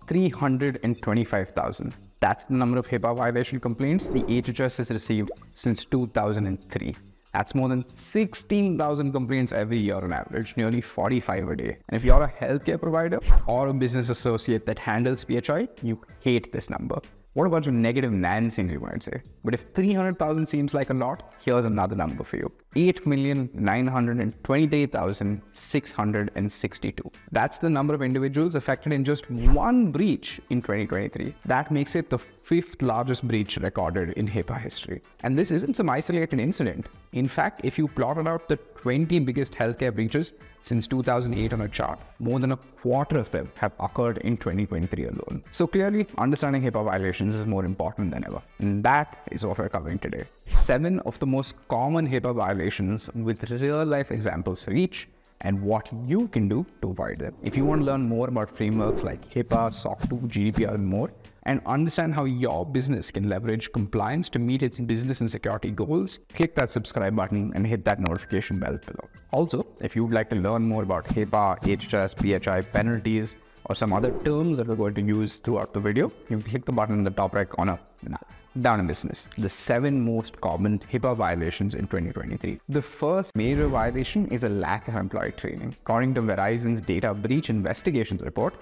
325,000. That's the number of HIPAA violation complaints the HHS has received since 2003. That's more than 16,000 complaints every year on average, nearly 45 a day. And if you're a healthcare provider or a business associate that handles PHI, you hate this number. What a bunch of negative Nancings, you might say. But if 300,000 seems like a lot, here's another number for you. 8,923,662. That's the number of individuals affected in just one breach in 2023. That makes it the 5th largest breach recorded in HIPAA history. And this isn't some isolated incident. In fact, if you plotted out the 20 biggest healthcare breaches since 2008 on a chart, more than a quarter of them have occurred in 2023 alone. So clearly, understanding HIPAA violations is more important than ever. And that is what we're covering today. 7 of the most common HIPAA violations with real-life examples for each, and what you can do to avoid them. If you want to learn more about frameworks like HIPAA, SOC 2, GDPR, and more, and understand how your business can leverage compliance to meet its business and security goals, click that subscribe button and hit that notification bell below. Also, if you'd like to learn more about HIPAA, HHS, PHI, penalties, or some other terms that we're going to use throughout the video, you can click the button in the top right corner. Now, down in business, the 7 most common HIPAA violations in 2023. The first major violation is a lack of employee training. According to Verizon's data breach investigations report,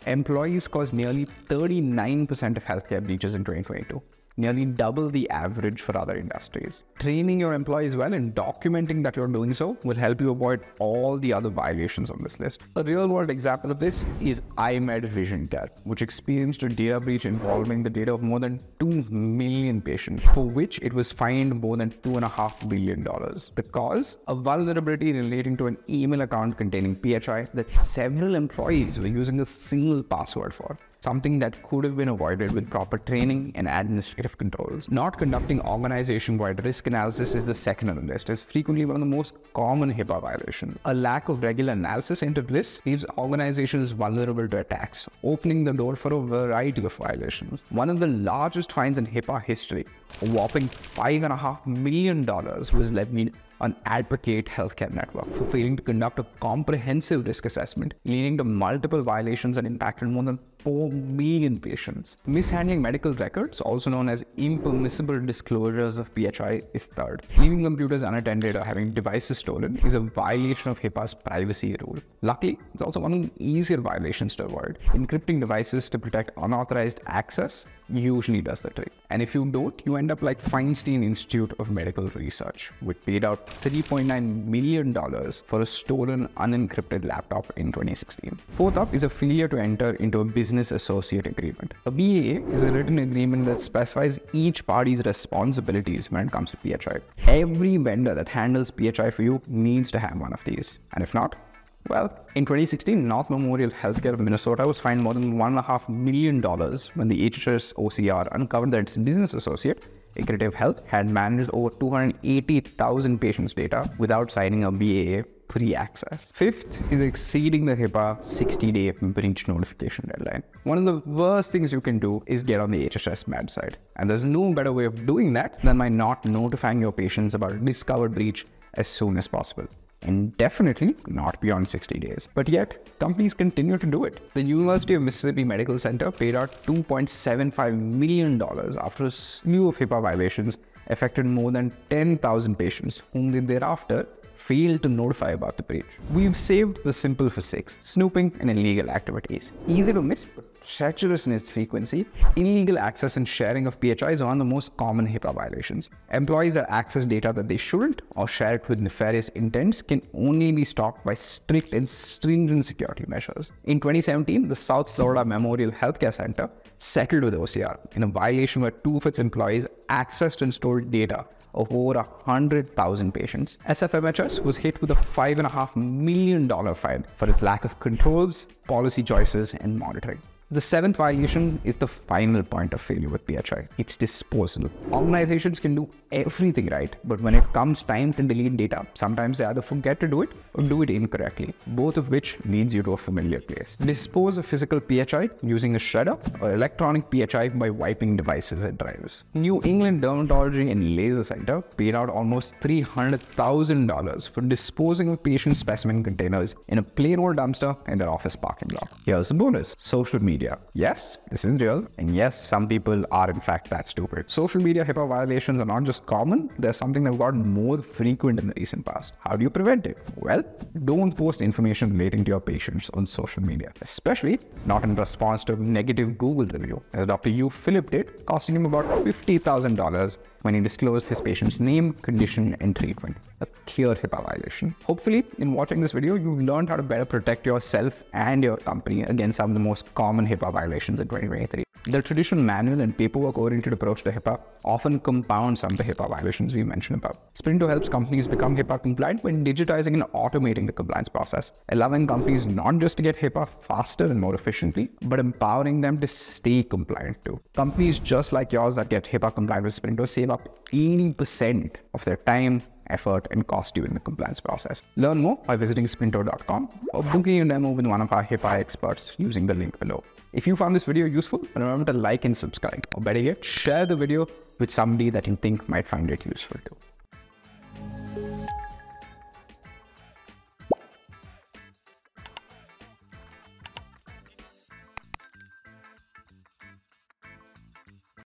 employees caused nearly 39% of healthcare breaches in 2022. Nearly double the average for other industries. Training your employees well and documenting that you're doing so will help you avoid all the other violations on this list. A real-world example of this is iMed Vision Care, which experienced a data breach involving the data of more than 2 million patients, for which it was fined more than $2.5 billion. The cause? A vulnerability relating to an email account containing PHI that several employees were using a single password for. Something that could have been avoided with proper training and administrative controls. Not conducting organization-wide risk analysis is the second on the list, as frequently one of the most common HIPAA violations. A lack of regular analysis into risk leaves organizations vulnerable to attacks, opening the door for a variety of violations. One of the largest fines in HIPAA history, a whopping $5.5 million, was levied on Advocate Healthcare Network for failing to conduct a comprehensive risk assessment, leading to multiple violations and impacted more than 4 million patients. Mishandling medical records, also known as impermissible disclosures of PHI, is third. Leaving computers unattended or having devices stolen is a violation of HIPAA's privacy rule. Luckily, it's also one of the easier violations to avoid. Encrypting devices to protect unauthorized access usually does the trick. And if you don't, you end up like Feinstein Institute of Medical Research, which paid out $3.9 million for a stolen unencrypted laptop in 2016. Fourth up is a failure to enter into a business associate agreement. A BAA is a written agreement that specifies each party's responsibilities when it comes to PHI. Every vendor that handles PHI for you needs to have one of these. And if not, well, in 2016, North Memorial Healthcare of Minnesota was fined more than $1.5 million when the HHS OCR uncovered that its business associate, Equitative Health, had managed over 280,000 patients' data without signing a BAA pre-access. Fifth is exceeding the HIPAA 60-day breach notification deadline. One of the worst things you can do is get on the HHS bad side. And there's no better way of doing that than by not notifying your patients about a discovered breach as soon as possible. And definitely not beyond 60 days. But yet, companies continue to do it. The University of Mississippi Medical Center paid out $2.75 million after a slew of HIPAA violations affected more than 10,000 patients, whom they thereafter failed to notify about the breach. We've saved the simple for 6: snooping and illegal activities. Easy to miss, but treacherous in its frequency. Illegal access and sharing of PHI is one of the most common HIPAA violations. Employees that access data that they shouldn't or share it with nefarious intents can only be stopped by strict and stringent security measures. In 2017, the South Florida Memorial Healthcare Center settled with OCR in a violation where 2 of its employees accessed and stored data of over 100,000 patients. SFMHS was hit with a $5.5 million fine for its lack of controls, policy choices, and monitoring. The 7th violation is the final point of failure with PHI. It's disposal. Organizations can do everything right, but when it comes time to delete data, sometimes they either forget to do it or do it incorrectly, both of which leads you to a familiar place. Dispose of physical PHI using a shredder or electronic PHI by wiping devices and drives. New England Dermatology and Laser Center paid out almost $300,000 for disposing of patient specimen containers in a plain old dumpster in their office parking lot. Here's a bonus: social media. media. Yes, this is real. And yes, some people are in fact that stupid. Social media HIPAA violations are not just common, they're something that have gotten more frequent in the recent past. How do you prevent it? Well, don't post information relating to your patients on social media, especially not in response to a negative Google review, as Dr. Yu Philip did, costing him about $50,000 when he disclosed his patient's name, condition, and treatment. A clear HIPAA violation. Hopefully, in watching this video, you've learned how to better protect yourself and your company against some of the most common HIPAA violations in 2023. The traditional manual and paperwork-oriented approach to HIPAA often compounds some of the HIPAA violations we mentioned above. Sprinto helps companies become HIPAA compliant by digitizing and automating the compliance process, allowing companies not just to get HIPAA faster and more efficiently, but empowering them to stay compliant too. Companies just like yours that get HIPAA compliant with Sprinto save up 80% of their time, effort, and cost during the compliance process. Learn more by visiting sprinto.com or booking a demo with one of our HIPAA experts using the link below. If you found this video useful, remember to like and subscribe, or better yet, share the video with somebody that you think might find it useful too.